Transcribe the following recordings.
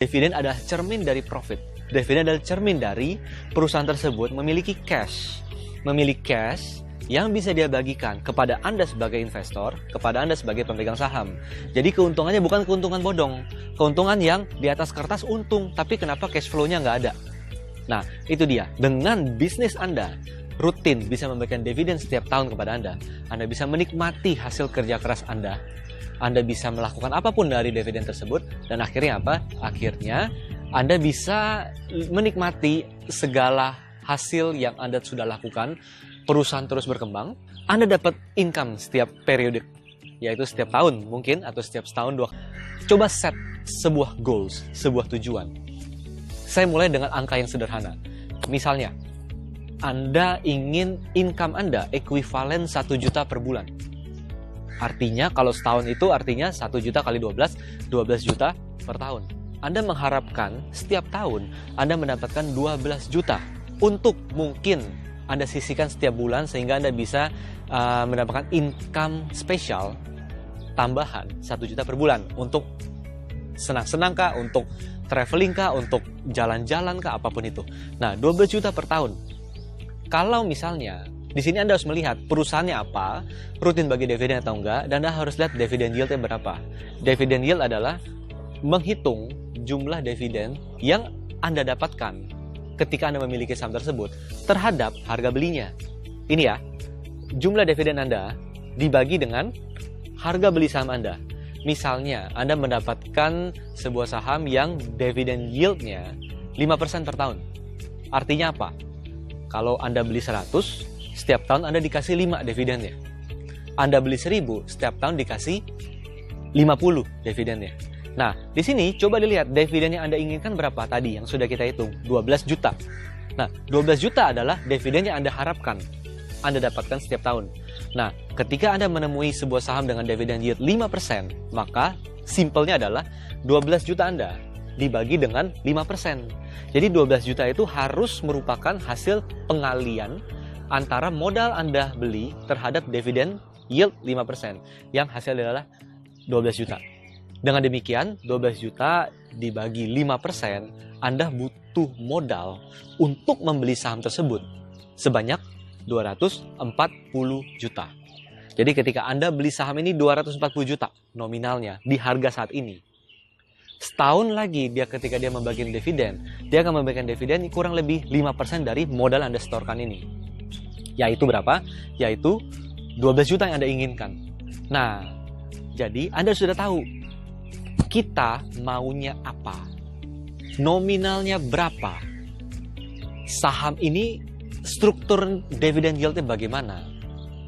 Dividen adalah cermin dari profit. Dividen adalah cermin dari perusahaan tersebut memiliki cash. Memiliki cash yang bisa dia bagikan kepada Anda sebagai investor, kepada Anda sebagai pemegang saham. Jadi keuntungannya bukan keuntungan bodong. Keuntungan yang di atas kertas untung, tapi kenapa cash flow-nya nggak ada? Nah, itu dia. Dengan bisnis Anda rutin bisa memberikan dividen setiap tahun kepada Anda bisa menikmati hasil kerja keras Anda bisa melakukan apapun dari dividen tersebut, dan akhirnya apa? Akhirnya Anda bisa menikmati segala hasil yang Anda sudah lakukan. Perusahaan terus berkembang, Anda dapat income setiap periode, yaitu setiap tahun mungkin, atau setiap setahun dua. Coba set sebuah goals, sebuah tujuan. Saya mulai dengan angka yang sederhana. Misalnya, Anda ingin income Anda ekuivalen 1 juta per bulan. Artinya kalau setahun itu artinya 1 juta kali 12 juta per tahun. Anda mengharapkan setiap tahun Anda mendapatkan 12 juta untuk mungkin Anda sisihkan setiap bulan sehingga Anda bisa mendapatkan income spesial tambahan 1 juta per bulan untuk senang-senang kah, untuk traveling kah, untuk jalan-jalan kah, apapun itu. Nah, 12 juta per tahun. Kalau misalnya di sini Anda harus melihat perusahaannya apa, rutin bagi dividen atau enggak, dan Anda harus lihat dividen yieldnya berapa. Dividen yield adalah menghitung jumlah dividen yang Anda dapatkan ketika Anda memiliki saham tersebut terhadap harga belinya. Ini ya, jumlah dividen Anda dibagi dengan harga beli saham Anda. Misalnya, Anda mendapatkan sebuah saham yang dividen yield-nya 5% per tahun. Artinya apa? Kalau Anda beli 100, setiap tahun Anda dikasih 5 dividennya. Anda beli 1000, setiap tahun dikasih 50 dividennya. Nah, di sini coba dilihat dividen yang Anda inginkan berapa tadi yang sudah kita hitung, 12 juta. Nah, 12 juta adalah dividen yang Anda harapkan Anda dapatkan setiap tahun. Nah, ketika Anda menemui sebuah saham dengan dividen yield 5%, maka simpelnya adalah 12 juta Anda dibagi dengan 5%. Jadi 12 juta itu harus merupakan hasil pengalian antara modal Anda beli terhadap dividen yield 5%, yang hasilnya adalah 12 juta. Dengan demikian, 12 juta dibagi 5%, Anda butuh modal untuk membeli saham tersebut sebanyak 240 juta. Jadi ketika Anda beli saham ini 240 juta nominalnya di harga saat ini, setahun lagi ketika dia membagikan dividen, dia akan memberikan dividen kurang lebih 5% dari modal Anda setorkan ini. Yaitu berapa? Yaitu 12 juta yang Anda inginkan. Nah, jadi Anda sudah tahu kita maunya apa, nominalnya berapa, saham ini struktur dividen yieldnya bagaimana.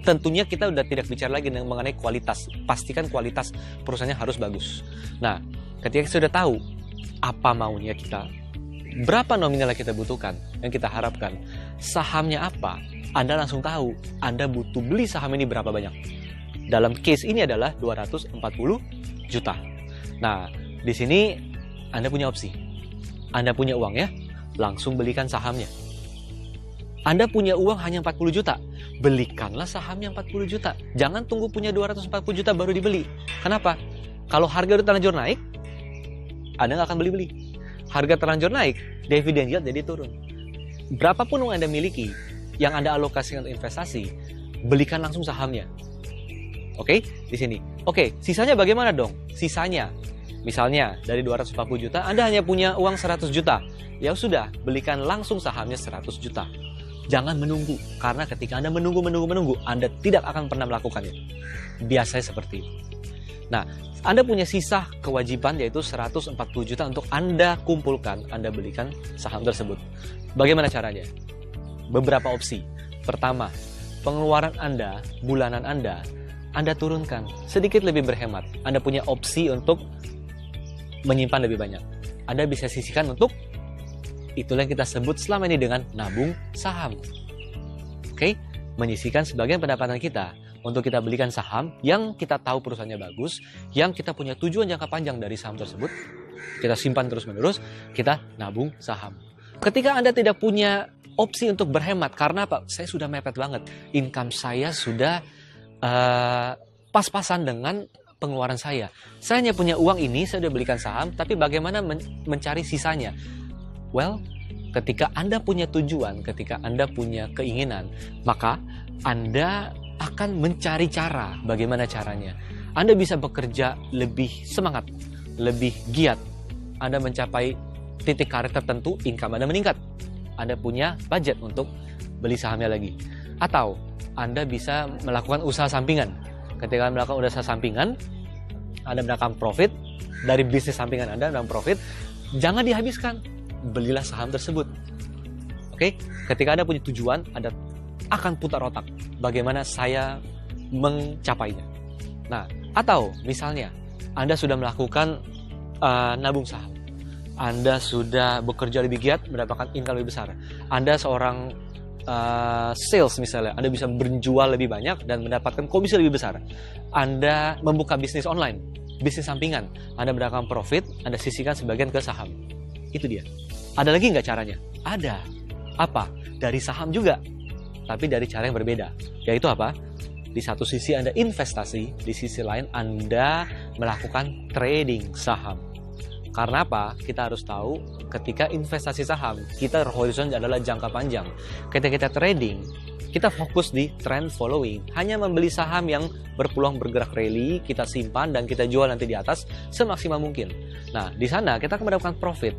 Tentunya kita udah tidak bicara lagi mengenai kualitas. Pastikan kualitas perusahaannya harus bagus. Nah, ketika sudah tahu apa maunya kita, berapa nominal yang kita butuhkan, yang kita harapkan, sahamnya apa, Anda langsung tahu Anda butuh beli saham ini berapa banyak. Dalam case ini adalah 240 juta. Nah, di sini Anda punya opsi. Anda punya uang ya, langsung belikan sahamnya. Anda punya uang hanya 40 juta, belikanlah sahamnya 40 juta. Jangan tunggu punya 240 juta baru dibeli. Kenapa? Kalau harga udah terlanjur naik, Anda nggak akan beli-beli. Harga terlanjur naik, dividen yield jadi turun. Berapapun uang Anda miliki, yang Anda alokasikan untuk investasi, belikan langsung sahamnya. Oke, di sini. Oke, sisanya bagaimana dong? Sisanya, misalnya dari 240 juta, Anda hanya punya uang 100 juta. Ya sudah, belikan langsung sahamnya 100 juta. Jangan menunggu, karena ketika Anda menunggu, Anda tidak akan pernah melakukannya. Biasanya seperti itu. Nah, Anda punya sisa kewajiban yaitu 140 juta untuk Anda kumpulkan, Anda belikan saham tersebut. Bagaimana caranya? Beberapa opsi. Pertama, pengeluaran Anda, bulanan Anda turunkan, sedikit lebih berhemat. Anda punya opsi untuk menyimpan lebih banyak. Anda bisa sisihkan untuk, itulah yang kita sebut selama ini dengan nabung saham. Oke, menyisihkan sebagian pendapatan kita untuk kita belikan saham yang kita tahu perusahaannya bagus, yang kita punya tujuan jangka panjang dari saham tersebut, kita simpan terus-menerus, kita nabung saham. Ketika Anda tidak punya opsi untuk berhemat, karena apa? Saya sudah mepet banget, income saya sudah pas-pasan dengan pengeluaran saya. Saya hanya punya uang ini, saya sudah belikan saham, tapi bagaimana mencari sisanya? Well, ketika Anda punya tujuan, ketika Anda punya keinginan, maka Anda akan mencari cara. Bagaimana caranya? Anda bisa bekerja lebih semangat, lebih giat. Anda mencapai titik karir tertentu, income Anda meningkat. Anda punya budget untuk beli sahamnya lagi. Atau Anda bisa melakukan usaha sampingan. Ketika melakukan usaha sampingan, Anda mendapatkan profit dari bisnis sampingan Anda, mendapatkan profit, jangan dihabiskan. Belilah saham tersebut. Oke, ketika Anda punya tujuan, Anda akan putar otak bagaimana saya mencapainya. Nah, atau misalnya Anda sudah melakukan nabung saham, Anda sudah bekerja lebih giat, mendapatkan income lebih besar. Anda seorang sales misalnya, Anda bisa berjual lebih banyak dan mendapatkan komisi lebih besar. Anda membuka bisnis online, bisnis sampingan, Anda mendapatkan profit, Anda sisihkan sebagian ke saham. Itu dia. Ada lagi nggak caranya? Ada. Apa? Dari saham juga, tapi dari cara yang berbeda. Yaitu apa? Di satu sisi Anda investasi, di sisi lain Anda melakukan trading saham. Karena apa? Kita harus tahu ketika investasi saham, kita horizon adalah jangka panjang. Ketika kita trading, kita fokus di trend following. Hanya membeli saham yang berpeluang bergerak rally, kita simpan dan kita jual nanti di atas semaksimal mungkin. Nah, di sana kita akan mendapatkan profit.